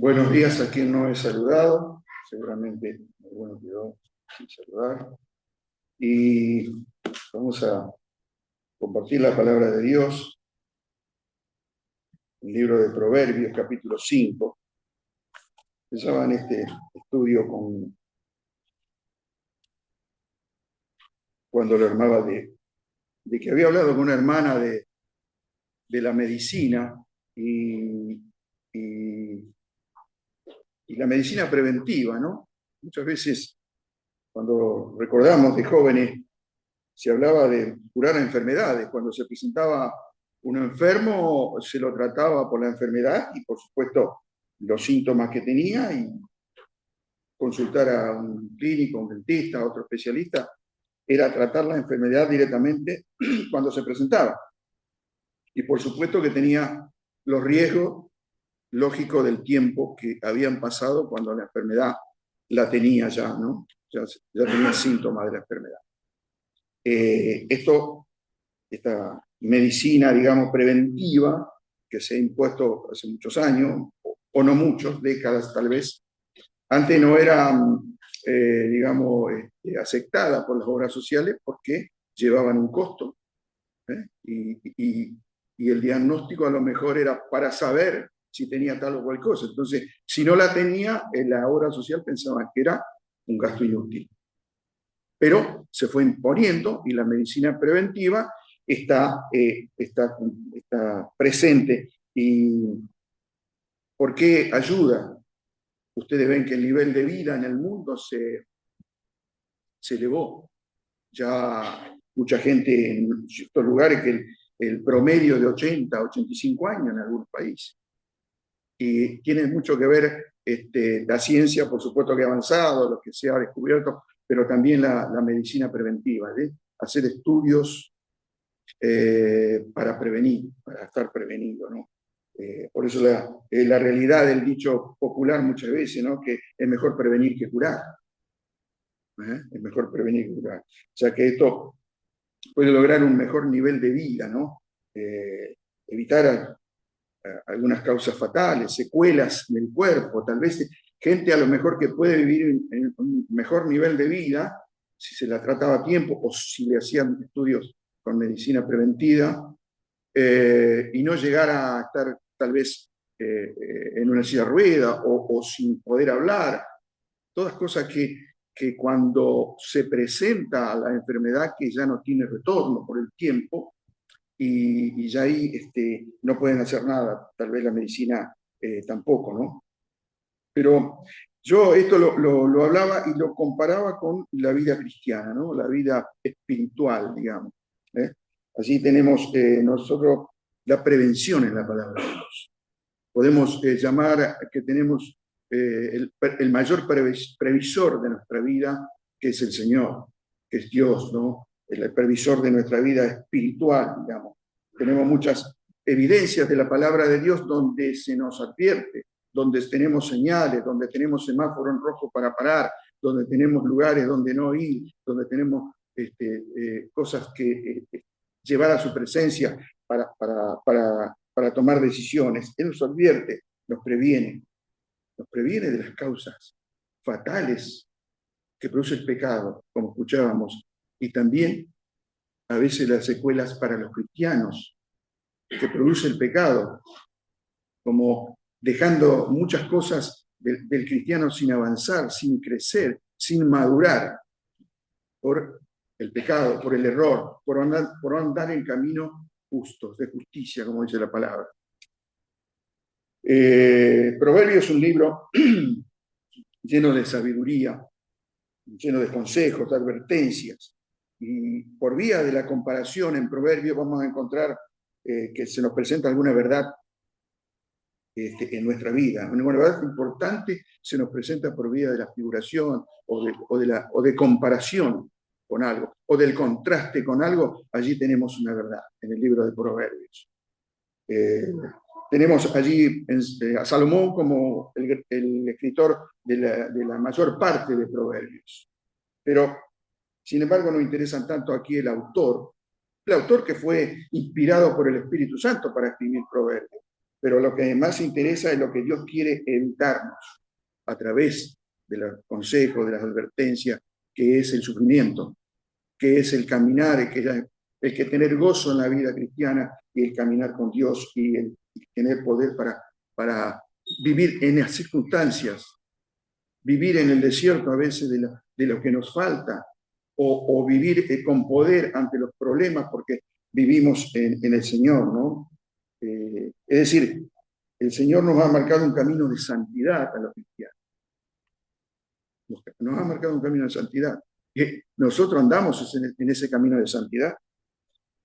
Buenos días a quien no he saludado, seguramente alguno quedó sin saludar. Y vamos a compartir la palabra de Dios, el libro de Proverbios, capítulo 5. Empezaba en este estudio cuando lo armaba de que había hablado con una hermana de la medicina y, y, y la medicina preventiva, ¿no? Muchas veces cuando recordamos de jóvenes se hablaba de curar enfermedades. Cuando se presentaba un enfermo, se lo trataba por la enfermedad y, por supuesto, los síntomas que tenía y consultar a un clínico, un dentista, a otro especialista, era tratar la enfermedad directamente cuando se presentaba. Y, por supuesto, que tenía los riesgos lógicos del tiempo que habían pasado cuando la enfermedad la tenía ya, ¿no? Ya tenía síntomas de la enfermedad. Esta medicina, digamos, preventiva, que se ha impuesto hace muchos años, o no muchos, décadas tal vez, antes no era, digamos, aceptada por las obras sociales porque llevaban un costo. ¿eh? Y el diagnóstico a lo mejor era para saber si tenía tal o cual cosa. Entonces, si no la tenía, la obra social pensaba que era un gasto inútil. Pero se fue imponiendo y la medicina preventiva está presente. ¿Y por qué ayuda? Ustedes ven que el nivel de vida en el mundo se elevó. Ya mucha gente en ciertos lugares que el promedio de 80, 85 años en algunos países. Y tiene mucho que ver la ciencia, por supuesto que ha avanzado, lo que se ha descubierto, pero también la medicina preventiva, ¿sí? Hacer estudios para prevenir, para estar prevenido, ¿no? Por eso la realidad del dicho popular muchas veces, ¿no? Que es mejor prevenir que curar. Es mejor prevenir que curar. O sea que esto puede lograr un mejor nivel de vida, ¿no? Evitar algunas causas fatales, secuelas en el cuerpo, tal vez gente a lo mejor que puede vivir en un mejor nivel de vida si se la trataba a tiempo o si le hacían estudios con medicina preventiva y no llegar a estar tal vez en una silla de rueda o sin poder hablar. Todas cosas que cuando se presenta la enfermedad que ya no tiene retorno por el tiempo, y ya ahí no pueden hacer nada, tal vez la medicina tampoco, ¿no? Pero yo esto lo hablaba y lo comparaba con la vida cristiana, ¿no? La vida espiritual, digamos. ¿eh? Allí tenemos nosotros la prevención en la palabra de Dios. Podemos llamar que tenemos el mayor previsor de nuestra vida, que es el Señor, que es Dios, ¿no? El previsor de nuestra vida espiritual, digamos. Tenemos muchas evidencias de la palabra de Dios donde se nos advierte, donde tenemos señales, donde tenemos semáforo en rojo para parar, donde tenemos lugares donde no ir, donde tenemos cosas que llevar a su presencia para tomar decisiones. Él nos advierte, nos previene de las causas fatales que produce el pecado, como escuchábamos, y también a veces las secuelas para los cristianos que produce el pecado, como dejando muchas cosas del cristiano sin avanzar, sin crecer, sin madurar, por el pecado, por el error, por andar en caminos justos, de justicia, como dice la palabra. Proverbios es un libro lleno de sabiduría, lleno de consejos, de advertencias. Y por vía de la comparación en Proverbios vamos a encontrar que se nos presenta alguna verdad en nuestra vida. Una verdad importante se nos presenta por vía de la figuración o de comparación con algo, o del contraste con algo. Allí tenemos una verdad en el libro de Proverbios. Tenemos allí a Salomón como el escritor de la mayor parte de Proverbios. Pero, sin embargo, nos interesan tanto aquí el autor que fue inspirado por el Espíritu Santo para escribir Proverbios. pero lo que más interesa es lo que Dios quiere evitarnos a través de los consejos, de las advertencias, que es el sufrimiento, que es el caminar, el que tener gozo en la vida cristiana y el caminar con Dios y el tener poder para vivir en las circunstancias, vivir en el desierto a veces de lo que nos falta, o vivir con poder ante los problemas porque vivimos en el Señor, ¿no? Es decir, el Señor nos ha marcado un camino de santidad a los cristianos. Nos ha marcado un camino de santidad. Nosotros andamos en ese camino de santidad.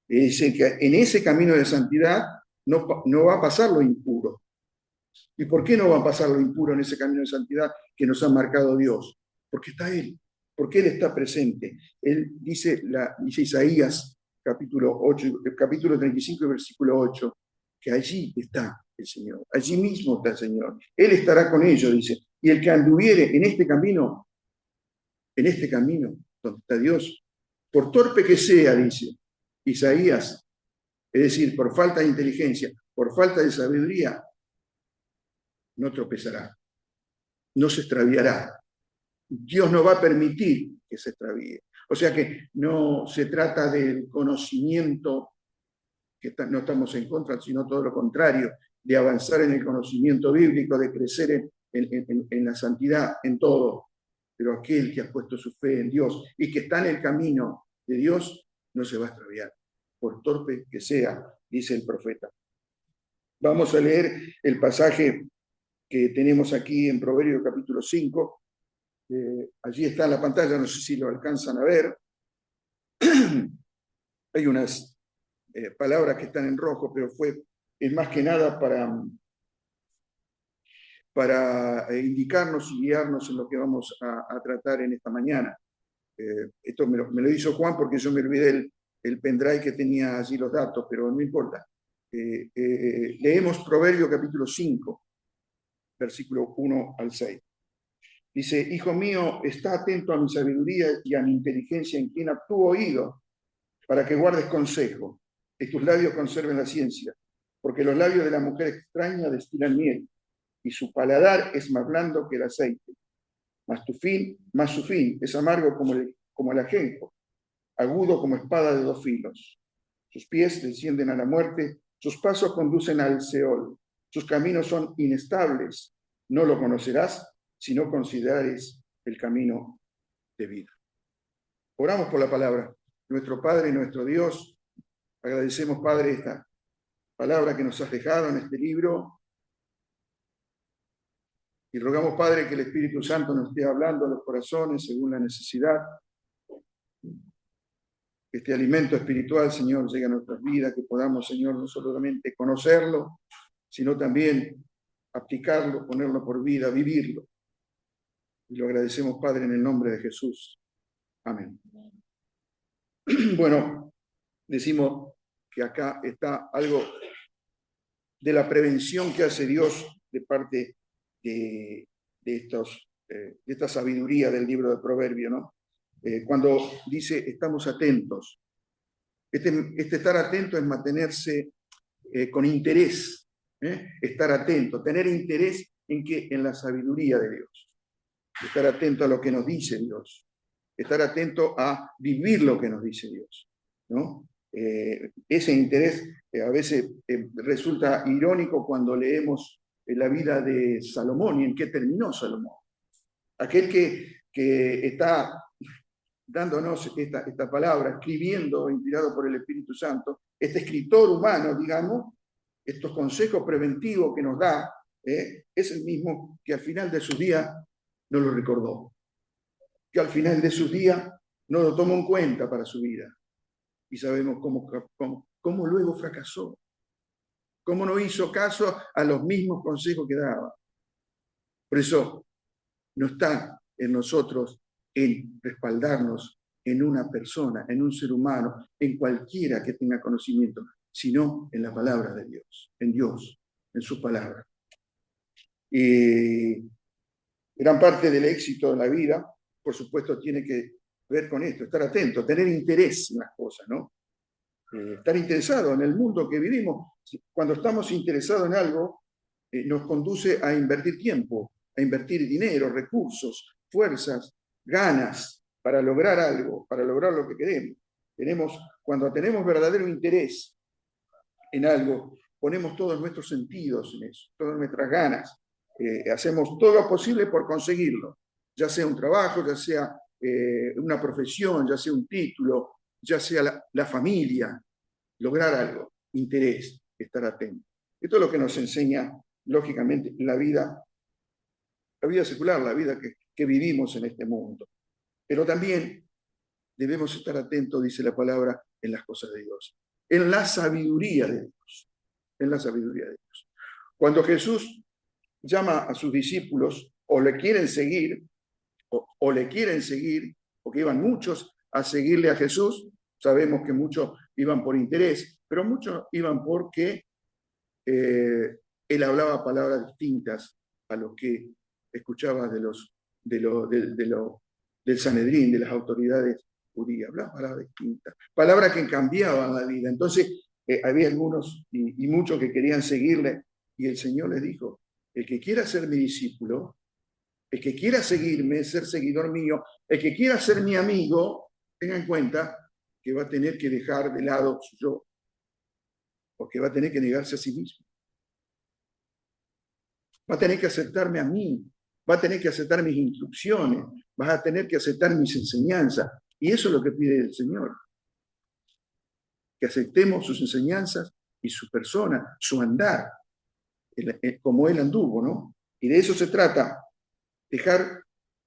Es decir, que en ese camino de santidad no va a pasar lo impuro. ¿Y por qué no va a pasar lo impuro en ese camino de santidad que nos ha marcado Dios? Porque está Él, porque Él está presente. Él dice Isaías, capítulo 35, versículo 8, que allí está el Señor, allí mismo está el Señor. Él estará con ellos, dice. Y el que anduviere en este camino donde está Dios, por torpe que sea, dice Isaías, es decir, por falta de inteligencia, por falta de sabiduría, no tropezará, no se extraviará. Dios no va a permitir que se extravíe. O sea que no se trata del conocimiento, que no estamos en contra, sino todo lo contrario, de avanzar en el conocimiento bíblico, de crecer en la santidad, en todo. Pero aquel que ha puesto su fe en Dios y que está en el camino de Dios, no se va a extraviar, por torpe que sea, dice el profeta. Vamos a leer el pasaje que tenemos aquí en Proverbios capítulo 5. Allí está en la pantalla, no sé si lo alcanzan a ver. Hay unas palabras que están en rojo, pero es más que nada para indicarnos y guiarnos en lo que vamos a tratar en esta mañana. Esto me lo hizo Juan porque yo me olvidé el pendrive que tenía allí los datos, pero no importa. Leemos Proverbio capítulo 5, versículo 1 al 6. Dice, hijo mío, está atento a mi sabiduría y a mi inteligencia, inclina tu oído para que guardes consejo, que tus labios conserven la ciencia, porque los labios de la mujer extraña destilan miel, y su paladar es más blando que el aceite. Mas su fin es amargo como el ajenjo, agudo como espada de dos filos. Sus pies descienden a la muerte, sus pasos conducen al Seol. Sus caminos son inestables. No lo conocerás si no considerares el camino de vida. Oramos por la palabra. Nuestro Padre y nuestro Dios, agradecemos, Padre, esta palabra que nos has dejado en este libro. Y rogamos, Padre, que el Espíritu Santo nos esté hablando a los corazones según la necesidad. Que este alimento espiritual, Señor, llegue a nuestras vidas, que podamos, Señor, no solamente conocerlo, sino también aplicarlo, ponerlo por vida, vivirlo. Y lo agradecemos, Padre, en el nombre de Jesús. Amén. Bueno, decimos que acá está algo de la prevención que hace Dios de parte de esta sabiduría del libro de Proverbios, ¿no? Cuando dice, estamos atentos. Este estar atento es mantenerse con interés, estar atento, tener interés en la sabiduría de Dios, estar atento a lo que nos dice Dios, estar atento a vivir lo que nos dice Dios, ¿no? Ese interés a veces resulta irónico cuando leemos la vida de Salomón y en qué terminó Salomón. Aquel que está dándonos esta palabra, escribiendo, inspirado por el Espíritu Santo, este escritor humano, digamos, estos consejos preventivos que nos da, es el mismo que al final de sus días no lo recordó, que al final de sus días no lo tomó en cuenta para su vida. Y sabemos cómo luego fracasó, cómo no hizo caso a los mismos consejos que daba. Por eso no está en nosotros en respaldarnos en una persona, en un ser humano, en cualquiera que tenga conocimiento, sino en la palabra de Dios, en Dios, en su palabra. Y gran parte del éxito de la vida, por supuesto, tiene que ver con esto, estar atento, tener interés en las cosas, ¿no? estar interesado en el mundo que vivimos. Cuando estamos interesados en algo, nos conduce a invertir tiempo, a invertir dinero, recursos, fuerzas, ganas para lograr algo, para lograr lo que queremos. Cuando tenemos verdadero interés en algo, ponemos todos nuestros sentidos en eso, todas nuestras ganas, hacemos todo lo posible por conseguirlo, ya sea un trabajo, ya sea una profesión, ya sea un título, ya sea la familia, lograr algo, interés, estar atento. Esto es lo que nos enseña, lógicamente, la vida secular, la vida que vivimos en este mundo. Pero también debemos estar atentos, dice la palabra, en las cosas de Dios, en la sabiduría de Dios, en la sabiduría de Dios. Cuando Jesús llama a sus discípulos, o le quieren seguir, porque iban muchos a seguirle a Jesús, sabemos que muchos iban por interés, pero muchos iban porque él hablaba palabras distintas a los que escuchaba del Sanedrín, de las autoridades judías, hablaba palabras distintas, palabras que cambiaban la vida. Entonces había algunos y muchos que querían seguirle, y el Señor les dijo: el que quiera ser mi discípulo, el que quiera seguirme, ser seguidor mío, el que quiera ser mi amigo, tenga en cuenta que va a tener que dejar de lado su yo, porque va a tener que negarse a sí mismo. Va a tener que aceptarme a mí, va a tener que aceptar mis instrucciones, vas a tener que aceptar mis enseñanzas. Y eso es lo que pide el Señor. Que aceptemos sus enseñanzas y su persona, su andar, como Él anduvo, ¿no? Y de eso se trata, dejar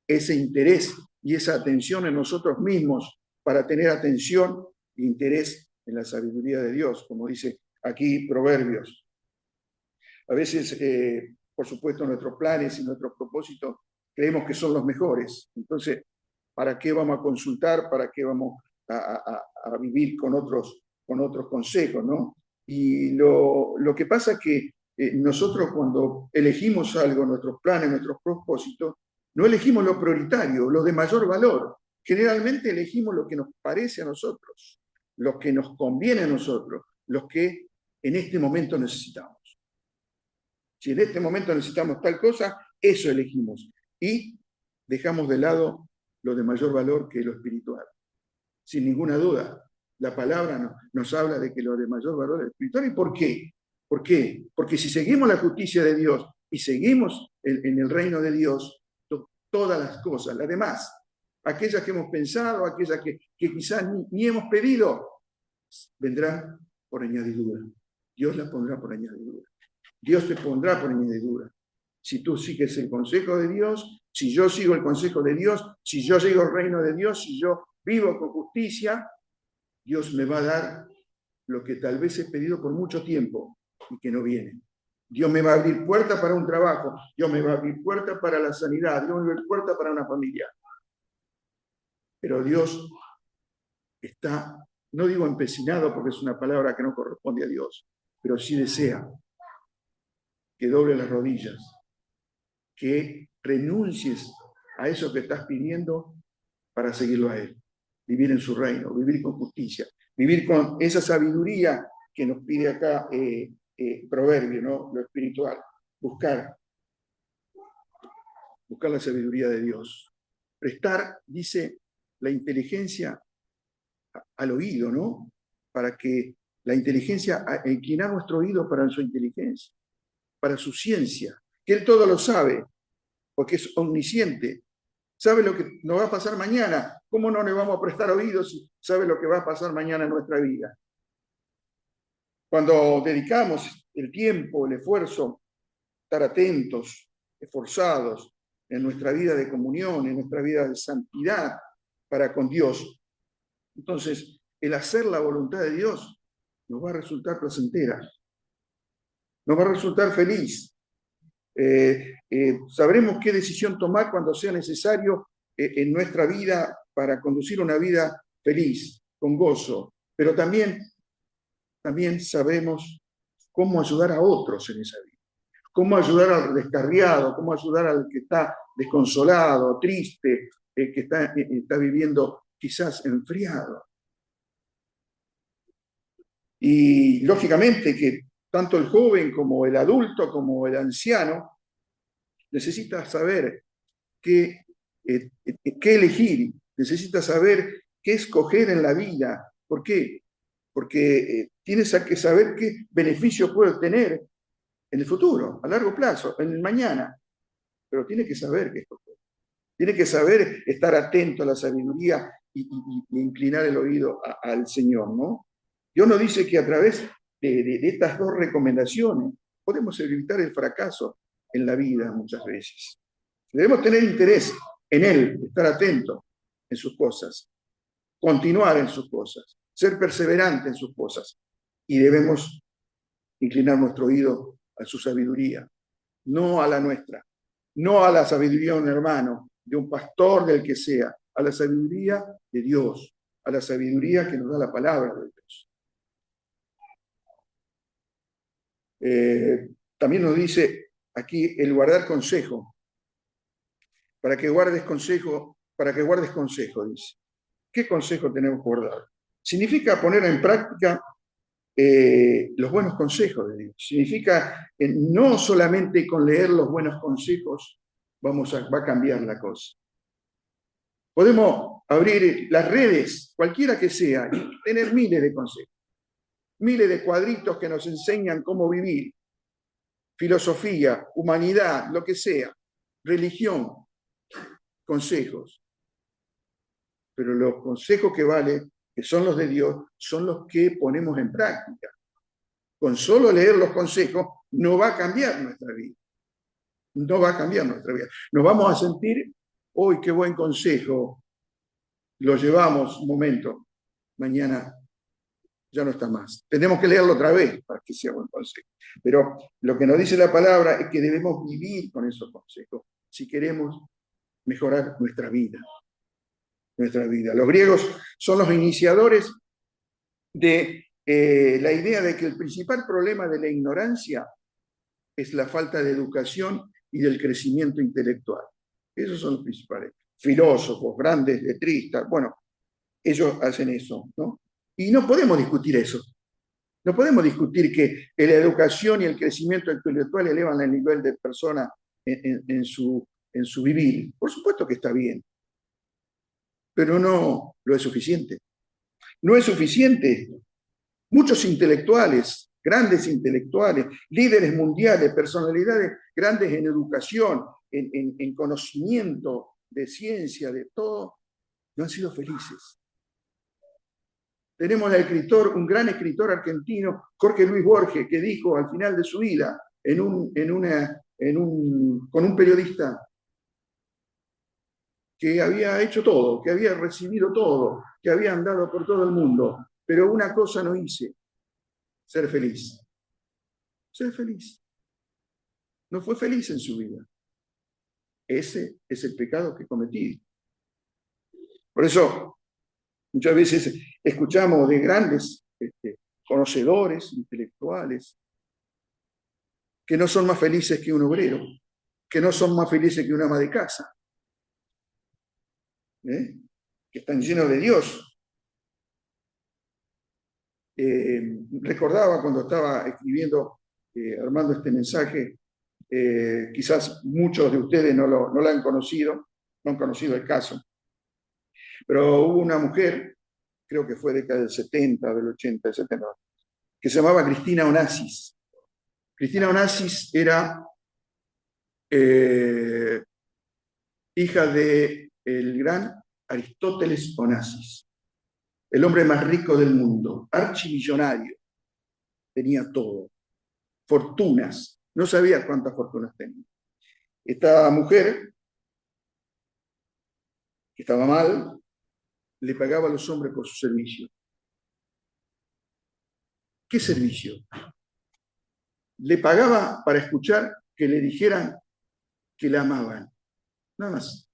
ese interés y esa atención en nosotros mismos para tener atención e interés en la sabiduría de Dios, como dice aquí Proverbios. A veces, por supuesto, nuestros planes y nuestros propósitos creemos que son los mejores. Entonces, ¿para qué vamos a consultar? ¿Para qué vamos a vivir con otros consejos, ¿no? Y lo que pasa es que nosotros, cuando elegimos algo, nuestros planes, nuestros propósitos, no elegimos lo prioritario, lo de mayor valor. Generalmente elegimos lo que nos parece a nosotros, lo que nos conviene a nosotros, los que en este momento necesitamos. Si en este momento necesitamos tal cosa, eso elegimos. Y dejamos de lado lo de mayor valor, que es lo espiritual. Sin ninguna duda, la palabra nos habla de que lo de mayor valor es lo espiritual. ¿Y por qué? ¿Por qué? Porque si seguimos la justicia de Dios y seguimos en el reino de Dios, todas las cosas, las demás, aquellas que hemos pensado, aquellas que quizás ni hemos pedido, vendrán por añadidura. Dios las pondrá por añadidura. Dios te pondrá por añadidura. Si tú sigues el consejo de Dios, si yo sigo el consejo de Dios, si yo sigo el reino de Dios, si yo vivo con justicia, Dios me va a dar lo que tal vez he pedido por mucho tiempo y que no viene. Dios me va a abrir puertas para un trabajo, Dios me va a abrir puertas para la sanidad, Dios me va a abrir puertas para una familia. Pero Dios está, no digo empecinado porque es una palabra que no corresponde a Dios, pero sí desea que doble las rodillas, que renuncies a eso que estás pidiendo para seguirlo a Él, vivir en su reino, vivir con justicia, vivir con esa sabiduría que nos pide acá Proverbio, ¿no? Lo espiritual, buscar la sabiduría de Dios. Prestar, dice, la inteligencia al oído, ¿no? Para que la inteligencia, inclinar nuestro oído para su inteligencia, para su ciencia, que Él todo lo sabe, porque es omnisciente, sabe lo que nos va a pasar mañana. ¿Cómo no le vamos a prestar oídos si sabe lo que va a pasar mañana en nuestra vida? Cuando dedicamos el tiempo, el esfuerzo, estar atentos, esforzados en nuestra vida de comunión, en nuestra vida de santidad para con Dios, entonces el hacer la voluntad de Dios nos va a resultar placentera, nos va a resultar feliz. Sabremos qué decisión tomar cuando sea necesario en nuestra vida para conducir una vida feliz, con gozo, pero también sabremos cómo ayudar a otros en esa vida, cómo ayudar al descarriado, cómo ayudar al que está desconsolado, triste, que está viviendo quizás enfriado. Y lógicamente que tanto el joven como el adulto como el anciano necesita saber qué elegir, necesita saber qué escoger en la vida. ¿Por qué? Porque tienes que saber qué beneficio puede obtener en el futuro, a largo plazo, en el mañana. Pero tiene que saber qué escoger. Tiene que saber estar atento a la sabiduría y inclinar el oído al Señor, ¿no? Dios nos dice que a través de estas dos recomendaciones podemos evitar el fracaso en la vida muchas veces. Debemos tener interés en Él, estar atentos en sus cosas, continuar en sus cosas, ser perseverante en sus cosas. Y debemos inclinar nuestro oído a su sabiduría, no a la nuestra, no a la sabiduría de un hermano, de un pastor, del que sea, a la sabiduría de Dios, a la sabiduría que nos da la palabra de Dios. También nos dice aquí el guardar consejo, para que guardes consejo, dice. ¿Qué consejo tenemos que guardar? Significa poner en práctica los buenos consejos de Dios. Significa no solamente con leer los buenos consejos va a cambiar la cosa. Podemos abrir las redes, cualquiera que sea, y tener miles de consejos, miles de cuadritos que nos enseñan cómo vivir, filosofía, humanidad, lo que sea, religión, consejos. Pero los consejos que valen, que son los de Dios, son los que ponemos en práctica. Con solo leer los consejos no va a cambiar nuestra vida. No va a cambiar nuestra vida. Nos vamos a sentir, ¡uy, qué buen consejo! Lo llevamos un momento, mañana ya no está más. Tenemos que leerlo otra vez para que sea buen consejo. Pero lo que nos dice la palabra es que debemos vivir con esos consejos si queremos mejorar nuestra vida. Los griegos son los iniciadores de la idea de que el principal problema de la ignorancia es la falta de educación y del crecimiento intelectual. Esos son los principales. Filósofos, grandes letristas, bueno, ellos hacen eso, ¿no? Y no podemos discutir eso. No podemos discutir que la educación y el crecimiento intelectual elevan el nivel de persona en su vivir. Por supuesto que está bien, pero no lo es suficiente. No es suficiente. Muchos intelectuales, grandes intelectuales, líderes mundiales, personalidades grandes en educación, en conocimiento de ciencia, de todo, no han sido felices. Tenemos un gran escritor argentino, Jorge Luis Borges, que dijo al final de su vida, con un periodista, que había hecho todo, que había recibido todo, que había andado por todo el mundo, pero una cosa no hice, ser feliz. Ser feliz. No fue feliz en su vida. Ese es el pecado que cometí. Por eso, muchas veces escuchamos de grandes conocedores, intelectuales, que no son más felices que un obrero, que no son más felices que una ama de casa, que están llenos de Dios. Recordaba cuando estaba escribiendo, armando este mensaje, quizás muchos de ustedes no lo han conocido, no han conocido el caso, pero hubo una mujer, creo que fue década del 70, del 80, del 70, que se llamaba Cristina Onassis. Cristina Onassis era hija del gran Aristóteles Onassis, el hombre más rico del mundo, archimillonario, tenía todo, fortunas, no sabía cuántas fortunas tenía. Esta mujer, que estaba mal, le pagaba a los hombres por su servicio. ¿Qué servicio? Le pagaba para escuchar que le dijeran que la amaban, nada más.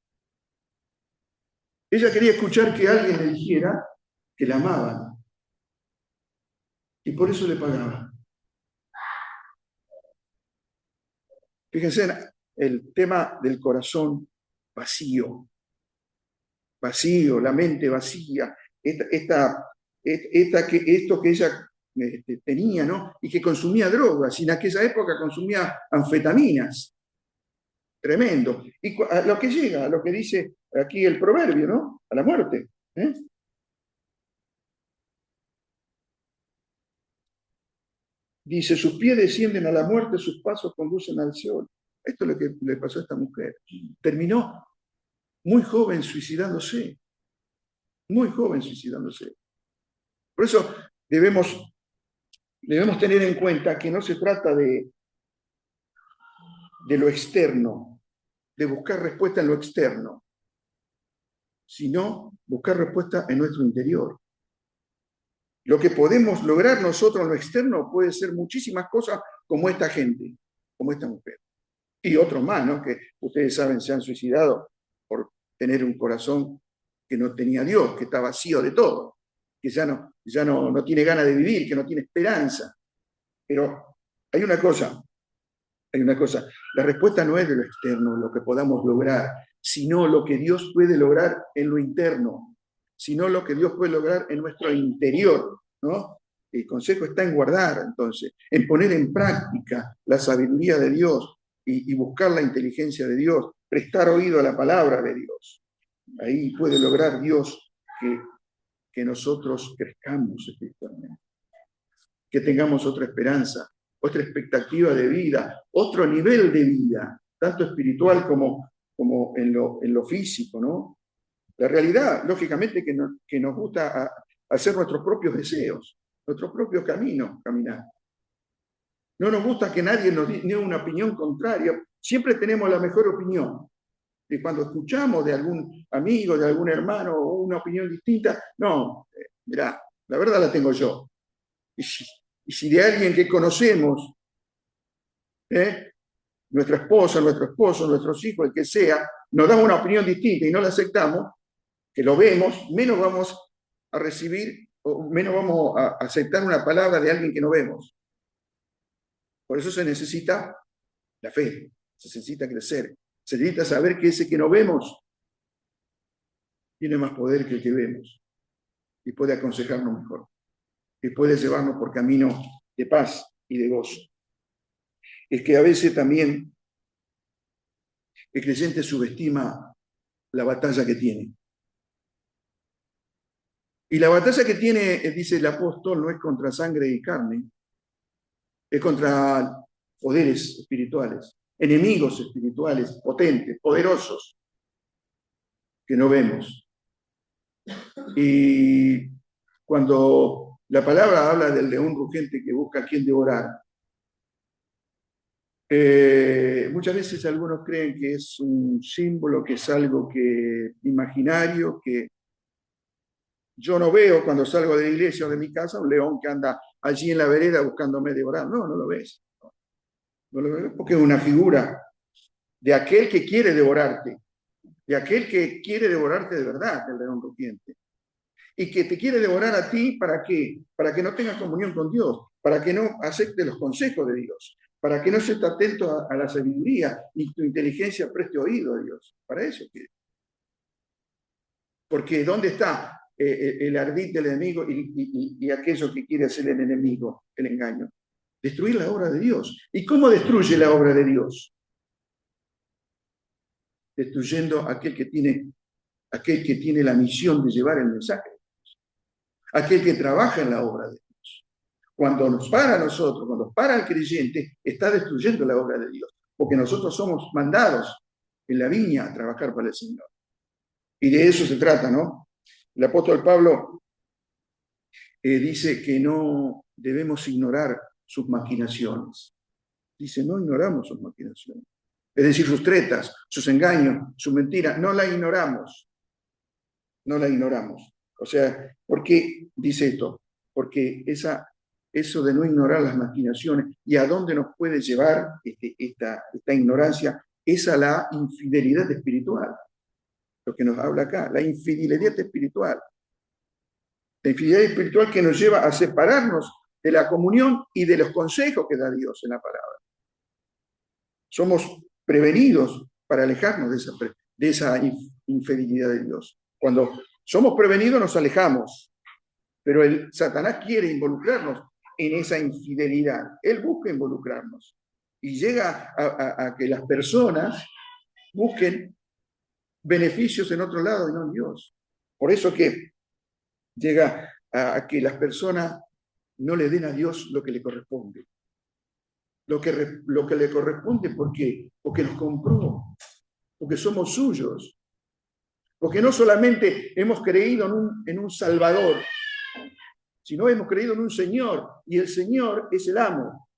Ella quería escuchar que alguien le dijera que la amaban, y por eso le pagaba. Fíjense el tema del corazón vacío, la mente vacía, esto que ella tenía, ¿no? Y que consumía drogas, y en aquella época consumía anfetaminas. Tremendo. Y a lo que llega, a lo que dice aquí el proverbio, ¿no? A la muerte. Dice, sus pies descienden a la muerte, sus pasos conducen al Seol. Esto es lo que le pasó a esta mujer. Terminó muy joven suicidándose. Muy joven suicidándose. Por eso debemos tener en cuenta que no se trata de lo externo, de buscar respuesta en lo externo, sino buscar respuesta en nuestro interior. Lo que podemos lograr nosotros en lo externo puede ser muchísimas cosas como esta gente, como esta mujer. Y otros más, ¿no? Que ustedes saben se han suicidado por tener un corazón que no tenía Dios, que está vacío de todo, que ya no tiene ganas de vivir, que no tiene esperanza. Pero hay una cosa, la respuesta no es de lo externo, lo que podamos lograr, sino lo que Dios puede lograr en lo interno, sino lo que Dios puede lograr en nuestro interior, ¿no? El consejo está en guardar, entonces, en poner en práctica la sabiduría de Dios y buscar la inteligencia de Dios, prestar oído a la palabra de Dios. Ahí puede lograr Dios que nosotros crezcamos espiritualmente, que tengamos otra esperanza, otra expectativa de vida, otro nivel de vida, tanto espiritual como en lo físico, ¿no? La realidad, lógicamente, que nos gusta hacer nuestros propios deseos, nuestros propios caminos, caminar. No nos gusta que nadie nos dé una opinión contraria, siempre tenemos la mejor opinión. Y cuando escuchamos de algún amigo, de algún hermano, una opinión distinta, no, mirá, la verdad la tengo yo. Y si de alguien que conocemos, nuestra esposa, nuestro esposo, nuestros hijos, el que sea, nos da una opinión distinta y no la aceptamos, que lo vemos, menos vamos a recibir o menos vamos a aceptar una palabra de alguien que no vemos. Por eso se necesita la fe, se necesita crecer, se necesita saber que ese que no vemos tiene más poder que el que vemos y puede aconsejarnos mejor, y puede llevarnos por camino de paz y de gozo. Es que a veces también el creyente subestima la batalla que tiene. Y la batalla que tiene, dice el apóstol, no es contra sangre y carne, es contra poderes espirituales, enemigos espirituales, potentes, poderosos, que no vemos. Y cuando la palabra habla del león rugiente que busca a quien devorar, muchas veces algunos creen que es un símbolo, que es algo imaginario, que yo no veo cuando salgo de la iglesia o de mi casa un león que anda allí en la vereda buscándome devorar. No, no lo ves. No lo ves porque es una figura de aquel que quiere devorarte, de aquel que quiere devorarte de verdad, del león rugiente. Y que te quiere devorar a ti, ¿para qué? Para que no tengas comunión con Dios, para que no aceptes los consejos de Dios, para que no estés atento a la sabiduría y tu inteligencia preste oído a Dios. Para eso quiere. Porque ¿dónde está el ardid del enemigo y aquello que quiere hacer el enemigo, el engaño? Destruir la obra de Dios. ¿Y cómo destruye la obra de Dios? Destruyendo aquel que tiene la misión de llevar el mensaje. Aquel que trabaja en la obra de Dios. Cuando nos para a nosotros, cuando para al creyente, está destruyendo la obra de Dios. Porque nosotros somos mandados en la viña a trabajar para el Señor. Y de eso se trata, ¿no? El apóstol Pablo dice que no debemos ignorar sus maquinaciones. Dice, no ignoramos sus maquinaciones. Es decir, sus tretas, sus engaños, sus mentiras, no la ignoramos. No la ignoramos. O sea, ¿por qué dice esto? Porque eso de no ignorar las maquinaciones y a dónde nos puede llevar esta ignorancia es a la infidelidad espiritual. Lo que nos habla acá, la infidelidad espiritual. La infidelidad espiritual que nos lleva a separarnos de la comunión y de los consejos que da Dios en la palabra. Somos prevenidos para alejarnos de esa infidelidad de Dios. Cuando somos prevenidos nos alejamos, pero Satanás quiere involucrarnos en esa infidelidad. Él busca involucrarnos y llega a que las personas busquen beneficios en otro lado y no en Dios. Por eso que llega a que las personas no le den a Dios lo que le corresponde. Lo que le corresponde, ¿por qué? Porque nos compró, porque somos suyos, porque no solamente hemos creído en un Salvador, sino hemos creído en un Señor, y el Señor es el amo.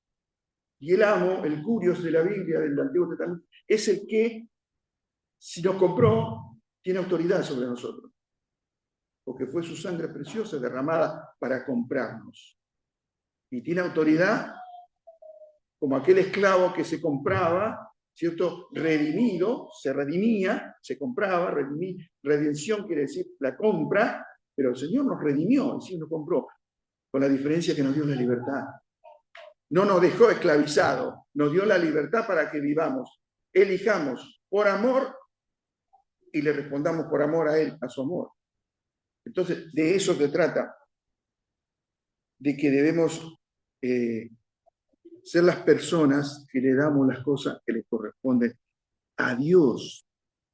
Y el amo, el curios de la Biblia, del Antiguo Testamento, es el que, si nos compró, tiene autoridad sobre nosotros, porque fue su sangre preciosa derramada para comprarnos. Y tiene autoridad como aquel esclavo que se compraba, ¿cierto? Redimido, se redimía, se compraba, redención quiere decir la compra, pero el Señor nos redimió, sí nos compró, con la diferencia que nos dio la libertad. No nos dejó esclavizados, nos dio la libertad para que vivamos, elijamos por amor y le respondamos por amor a Él, a su amor. Entonces, de eso se trata, de que debemos ser las personas que le damos las cosas que le corresponden a Dios.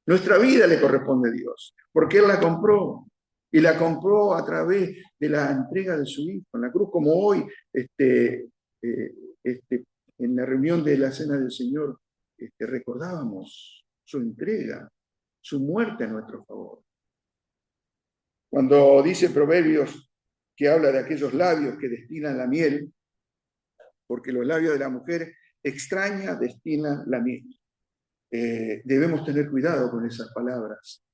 Nuestra vida le corresponde a Dios, porque Él la compró, y la compró a través de la entrega de su Hijo en la cruz, como hoy en la reunión de la Cena del Señor recordábamos su entrega, su muerte a nuestro favor. Cuando dice Proverbios que habla de aquellos labios que destilan la miel, porque los labios de la mujer extraña destilan la miel. Debemos tener cuidado con esas palabras.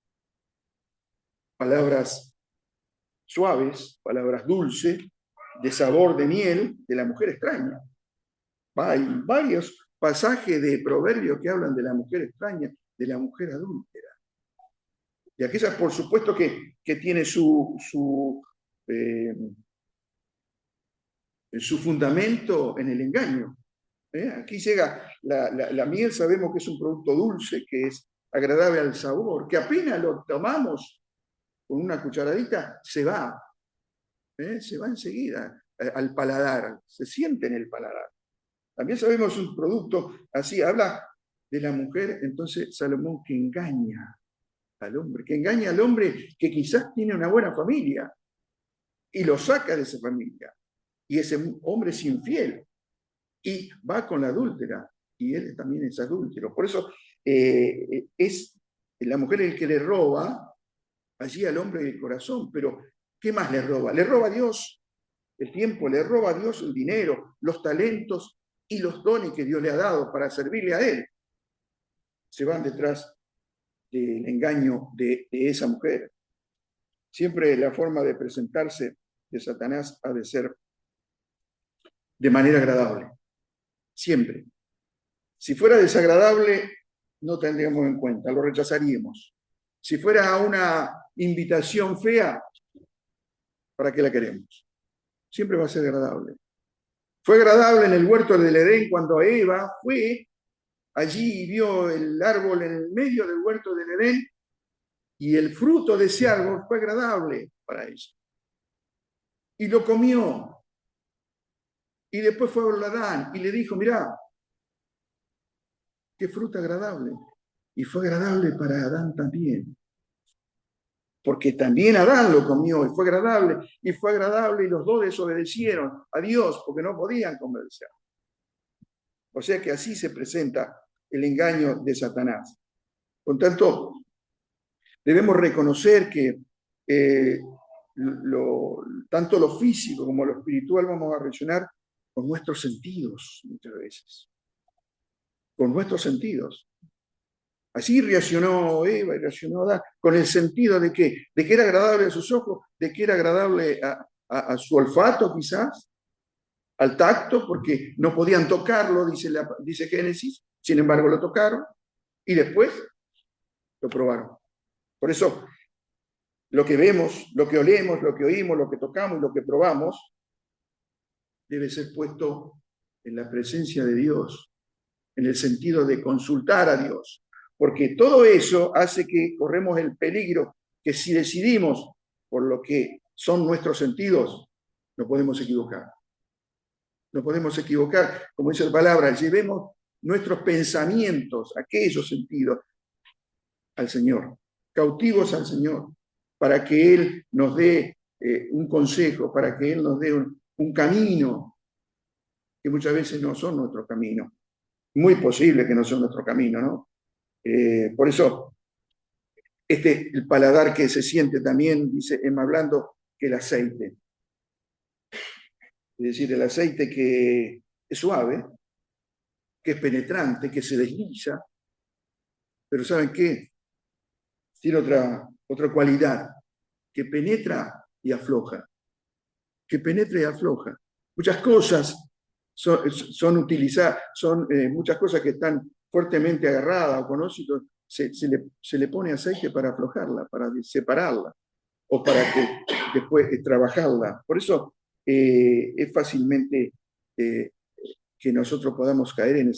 Palabras suaves, palabras dulces, de sabor de miel, de la mujer extraña. Hay varios pasajes de Proverbios que hablan de la mujer extraña, de la mujer adúltera. Y aquella, por supuesto, que tiene su fundamento en el engaño. Aquí llega la miel, sabemos que es un producto dulce, que es agradable al sabor, que apenas lo tomamos con una cucharadita, se va enseguida al paladar, se siente en el paladar. También sabemos un producto así, habla de la mujer, entonces Salomón, que engaña al hombre que quizás tiene una buena familia y lo saca de esa familia, y ese hombre es infiel y va con la adúltera, y él también es adúltero. Por eso es la mujer el que le roba allí al hombre el corazón. Pero ¿qué más le roba? Le roba a Dios el tiempo, le roba a Dios el dinero, los talentos y los dones que Dios le ha dado para servirle a Él. Se van detrás del engaño de esa mujer. Siempre la forma de presentarse de Satanás ha de ser de manera agradable. Siempre. Si fuera desagradable, no tendríamos en cuenta, lo rechazaríamos. Si fuera una invitación fea, ¿para qué la queremos? Siempre va a ser agradable. Fue agradable en el huerto del Edén cuando Eva fue allí y vio el árbol en el medio del huerto del Edén, y el fruto de ese árbol fue agradable para ella. Y lo comió. Y después fue a Adán y le dijo, mirá, qué fruta agradable. Y fue agradable para Adán también. Porque también Adán lo comió y fue agradable y los dos desobedecieron a Dios porque no podían comerse. O sea que así se presenta el engaño de Satanás. Por tanto, debemos reconocer que tanto lo físico como lo espiritual vamos a reaccionar con nuestros sentidos muchas veces. Con nuestros sentidos. Así reaccionó Eva y reaccionó Adán, con el sentido de que era agradable a sus ojos, de que era agradable a su olfato quizás, al tacto, porque no podían tocarlo, dice Génesis, sin embargo lo tocaron, y después lo probaron. Por eso, lo que vemos, lo que olemos, lo que oímos, lo que tocamos y lo que probamos, debe ser puesto en la presencia de Dios, en el sentido de consultar a Dios. Porque todo eso hace que corremos el peligro que si decidimos por lo que son nuestros sentidos, nos podemos equivocar. No podemos equivocar, como dice la palabra, llevemos nuestros pensamientos, aquellos sentidos, al Señor, cautivos al Señor, para que Él nos dé un consejo, para que Él nos dé un camino, que muchas veces no son nuestro camino. Muy posible que no son nuestro camino, ¿no? Por eso, el paladar que se siente también, dice Emma hablando, que el aceite. Es decir, el aceite que es suave, que es penetrante, que se desliza, pero ¿saben qué? Tiene otra cualidad, que penetra y afloja, que penetra y afloja. Muchas cosas son utilizadas, muchas cosas que están fuertemente agarradas o con óxido, se le pone aceite para aflojarla, para separarla, o para que después trabajarla. Por eso es fácilmente que nosotros podamos caer en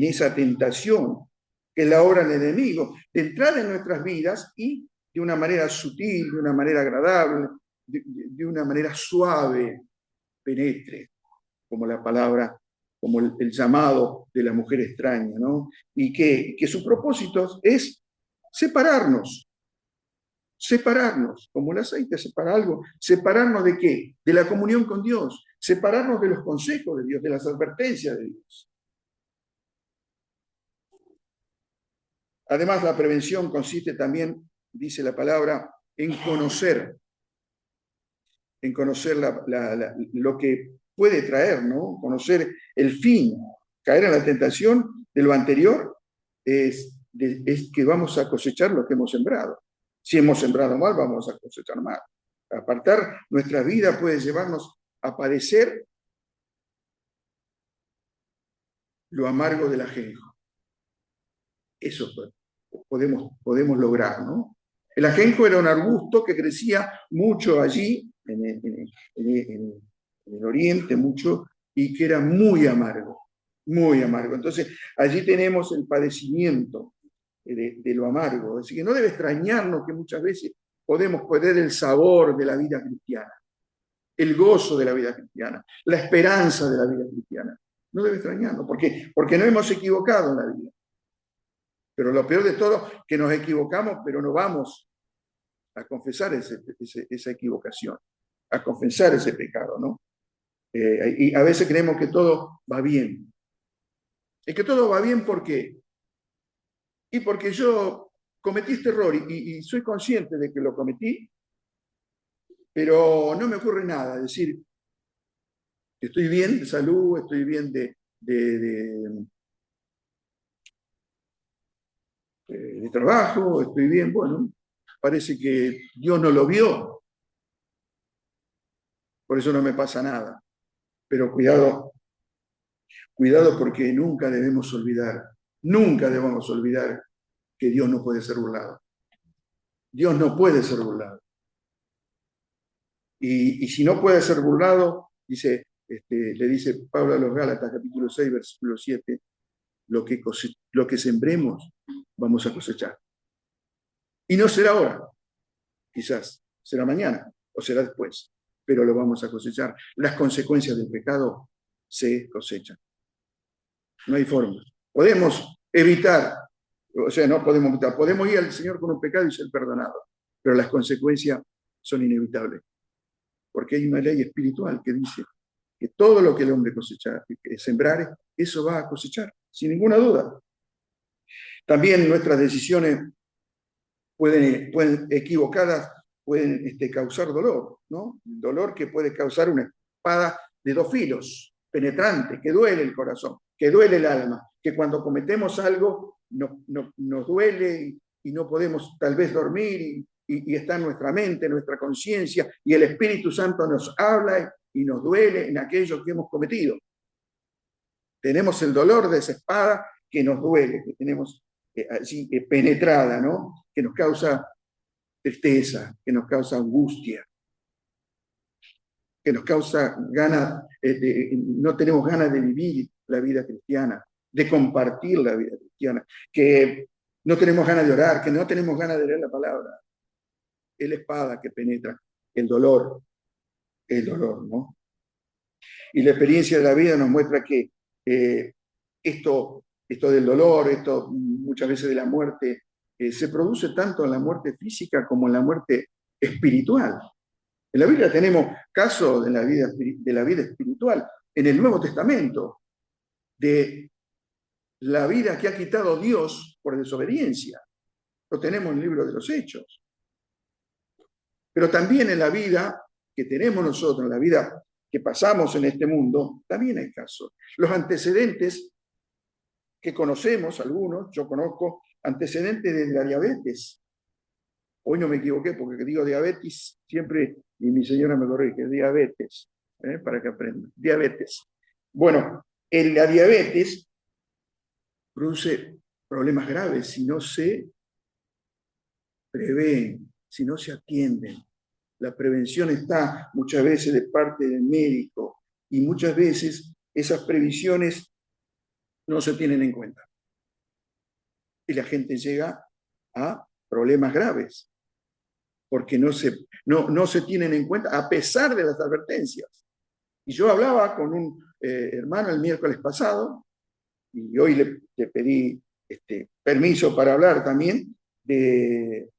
esa tentación, que es la obra del enemigo, de entrar en nuestras vidas y de una manera sutil, de una manera agradable, de una manera suave, penetre, como la palabra, como el llamado de la mujer extraña, ¿no? Y que su propósito es separarnos, como el aceite separa algo. ¿Separarnos de qué? De la comunión con Dios, separarnos de los consejos de Dios, de las advertencias de Dios. Además, la prevención consiste también, dice la palabra, en conocer lo que puede traer, ¿no? Conocer el fin. Caer en la tentación de lo anterior es que vamos a cosechar lo que hemos sembrado. Si hemos sembrado mal, vamos a cosechar mal. Apartar nuestra vida puede llevarnos a padecer lo amargo del ajenjo. Eso podemos lograr, ¿no? El ajenjo era un arbusto que crecía mucho allí, en el oriente, mucho, y que era muy amargo, muy amargo. Entonces, allí tenemos el padecimiento de lo amargo. Así que no debe extrañarnos que muchas veces podemos perder el sabor de la vida cristiana, el gozo de la vida cristiana, la esperanza de la vida cristiana. No debe extrañarnos, porque no hemos equivocado en la vida. Pero lo peor de todo, que nos equivocamos, pero no vamos a confesar esa equivocación, a confesar ese pecado, ¿no? Y a veces creemos que todo va bien. Es que todo va bien, ¿por qué? Y porque yo cometí este error y soy consciente de que lo cometí, pero no me ocurre nada. Es decir, estoy bien de salud, estoy bien de trabajo, estoy bien, bueno, parece que Dios no lo vio, por eso no me pasa nada. Pero cuidado porque nunca debemos olvidar que Dios no puede ser burlado. Dios no puede ser burlado. Y si no puede ser burlado, le dice Pablo a los Gálatas, capítulo 6, versículo 7, lo que sembremos, vamos a cosechar. Y no será ahora, quizás, será mañana o será después, pero lo vamos a cosechar. Las consecuencias del pecado se cosechan. No hay forma. Podemos evitar, o sea, no podemos evitar, podemos ir al Señor con un pecado y ser perdonados, pero las consecuencias son inevitables, porque hay una ley espiritual que dice que todo lo que el hombre sembrare, eso va a cosechar, sin ninguna duda. También nuestras decisiones equivocadas pueden causar dolor, ¿no? Dolor que puede causar una espada de dos filos, penetrante, que duele el corazón, que duele el alma, que cuando cometemos algo nos duele y no podemos tal vez dormir y está en nuestra mente, nuestra conciencia, y el Espíritu Santo nos habla y nos duele en aquello que hemos cometido. Tenemos el dolor de esa espada que nos duele, que tenemos allí penetrada, ¿no? Que nos causa tristeza, que nos causa angustia, que nos causa ganas, no tenemos ganas de vivir la vida cristiana, de compartir la vida cristiana, que no tenemos ganas de orar, que no tenemos ganas de leer la palabra. Es la espada que penetra el dolor, ¿no? Y la experiencia de la vida nos muestra que esto del dolor, esto muchas veces de la muerte, se produce tanto en la muerte física como en la muerte espiritual. En la Biblia tenemos casos de la vida espiritual. En el Nuevo Testamento, de la vida que ha quitado Dios por desobediencia. Lo tenemos en el libro de los Hechos. Pero también en la vida que tenemos nosotros, en la vida que pasamos en este mundo, también hay casos. Los antecedentes que conocemos, algunos, yo conozco, antecedentes de la diabetes. Hoy no me equivoqué porque digo diabetes siempre, y mi señora me corrige, diabetes, para que aprendan. Diabetes. Bueno, la diabetes produce problemas graves si no se prevén, si no se atienden. La prevención está muchas veces de parte del médico y muchas veces esas previsiones no se tienen en cuenta. Y la gente llega a problemas graves porque no se tienen en cuenta a pesar de las advertencias. Y yo hablaba con un hermano el miércoles pasado y hoy le pedí permiso para hablar también de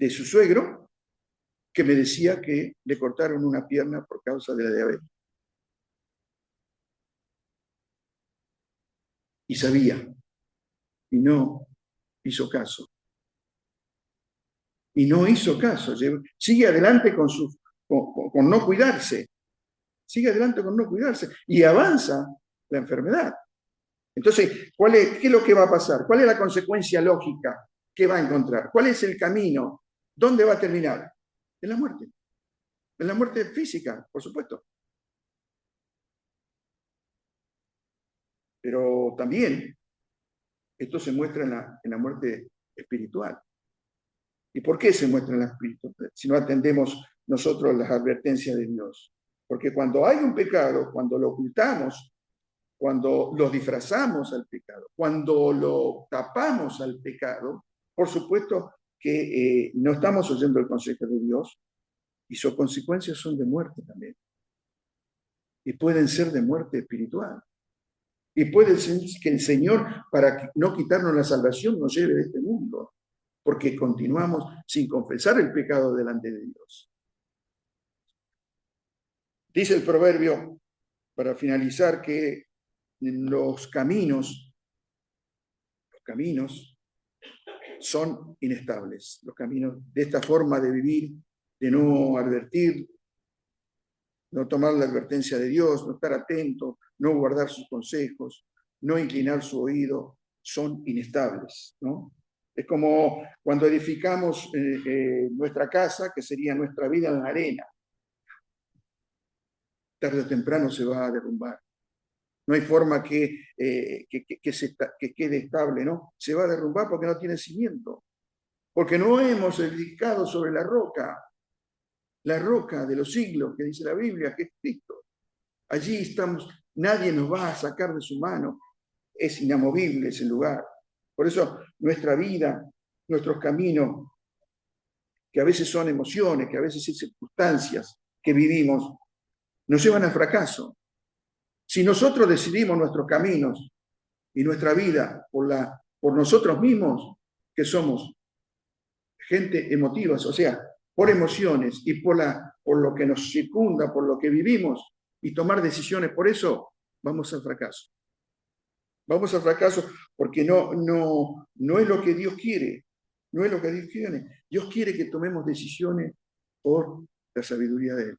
su suegro, que me decía que le cortaron una pierna por causa de la diabetes. Y sabía, y no hizo caso. Y no hizo caso. Sigue adelante con no cuidarse. Sigue adelante con no cuidarse. Y avanza la enfermedad. Entonces, ¿qué es lo que va a pasar? ¿Cuál es la consecuencia lógica que va a encontrar? ¿Cuál es el camino? ¿Dónde va a terminar? En la muerte. En la muerte física, por supuesto. Pero también esto se muestra en la muerte espiritual. ¿Y por qué se muestra en la espiritual? Si no atendemos nosotros las advertencias de Dios. Porque cuando hay un pecado, cuando lo ocultamos, cuando lo disfrazamos al pecado, cuando lo tapamos al pecado, por supuesto que no estamos oyendo el consejo de Dios y sus consecuencias son de muerte también. Y pueden ser de muerte espiritual. Y puede ser que el Señor, para no quitarnos la salvación, nos lleve de este mundo, porque continuamos sin confesar el pecado delante de Dios. Dice el proverbio, para finalizar, que los caminos son inestables. Los caminos de esta forma de vivir, de no advertir, no tomar la advertencia de Dios, no estar atento, no guardar sus consejos, no inclinar su oído, son inestables, ¿no? Es como cuando edificamos nuestra casa, que sería nuestra vida en la arena. Tarde o temprano se va a derrumbar. No hay forma que quede estable, ¿no? Se va a derrumbar porque no tiene cimiento. Porque no hemos edificado sobre la roca de los siglos, que dice la Biblia, que es Cristo. Allí estamos, nadie nos va a sacar de su mano. Es inamovible ese lugar. Por eso nuestra vida, nuestros caminos, que a veces son emociones, que a veces son circunstancias que vivimos, nos llevan al fracaso. Si nosotros decidimos nuestros caminos y nuestra vida por nosotros mismos, que somos gente emotiva, o sea, por emociones y por lo que nos circunda, por lo que vivimos, y tomar decisiones por eso, vamos al fracaso. Vamos al fracaso porque no es lo que Dios quiere. No es lo que Dios quiere. Dios quiere que tomemos decisiones por la sabiduría de Él.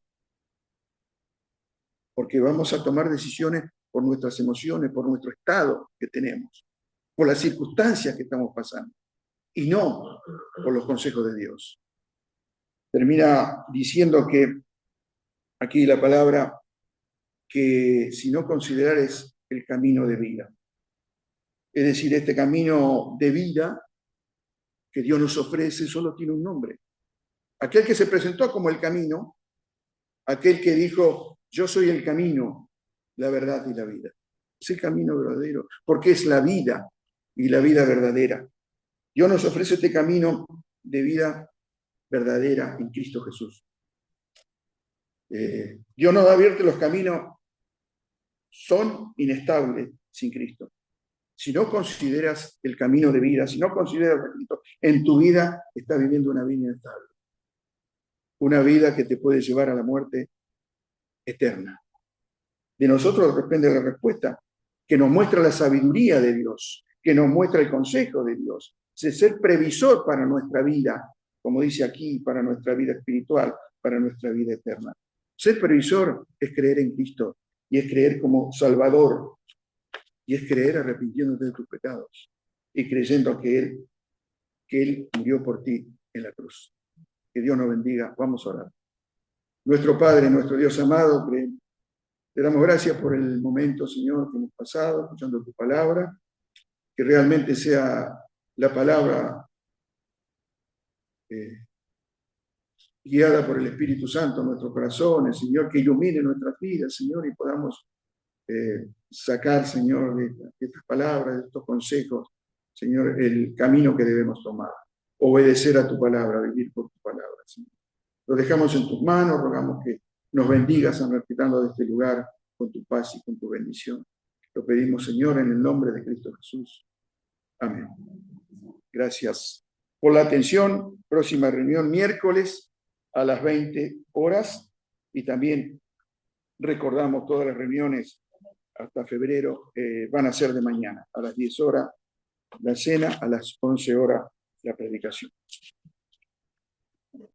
Porque vamos a tomar decisiones por nuestras emociones, por nuestro estado que tenemos, por las circunstancias que estamos pasando, y no por los consejos de Dios. Termina diciendo que aquí la palabra, que si no considerares el camino de vida, es decir, este camino de vida que Dios nos ofrece solo tiene un nombre. Aquel que se presentó como el camino, aquel que dijo, yo soy el camino, la verdad y la vida. Es el camino verdadero, porque es la vida y la vida verdadera. Dios nos ofrece este camino de vida verdadera en Cristo Jesús. Dios nos ha abierto los caminos son inestables sin Cristo. Si no consideras el camino de vida, si no consideras a Cristo, en tu vida estás viviendo una vida inestable. Una vida que te puede llevar a la muerte eterna. De nosotros depende la respuesta, que nos muestra la sabiduría de Dios, que nos muestra el consejo de Dios, de ser previsor para nuestra vida, como dice aquí, para nuestra vida espiritual, para nuestra vida eterna. Ser previsor es creer en Cristo y es creer como Salvador y es creer arrepintiéndote de tus pecados y creyendo que Él murió por ti en la cruz. Que Dios nos bendiga. Vamos a orar. Nuestro Padre, nuestro Dios amado, te damos gracias por el momento, Señor, que hemos pasado escuchando tu palabra, que realmente sea la palabra guiada por el Espíritu Santo en nuestros corazones, Señor, que ilumine nuestras vidas, Señor, y podamos sacar, Señor, de estas palabras, de estos consejos, Señor, el camino que debemos tomar. Obedecer a tu palabra, vivir por tu palabra, Señor. Lo dejamos en tus manos, rogamos que nos bendigas, San respetando de este lugar con tu paz y con tu bendición. Lo pedimos, Señor, en el nombre de Cristo Jesús. Amén. Gracias por la atención. Próxima reunión miércoles a las 20 horas y también recordamos todas las reuniones hasta febrero van a ser de mañana, a las 10 horas la cena, a las 11 horas la predicación.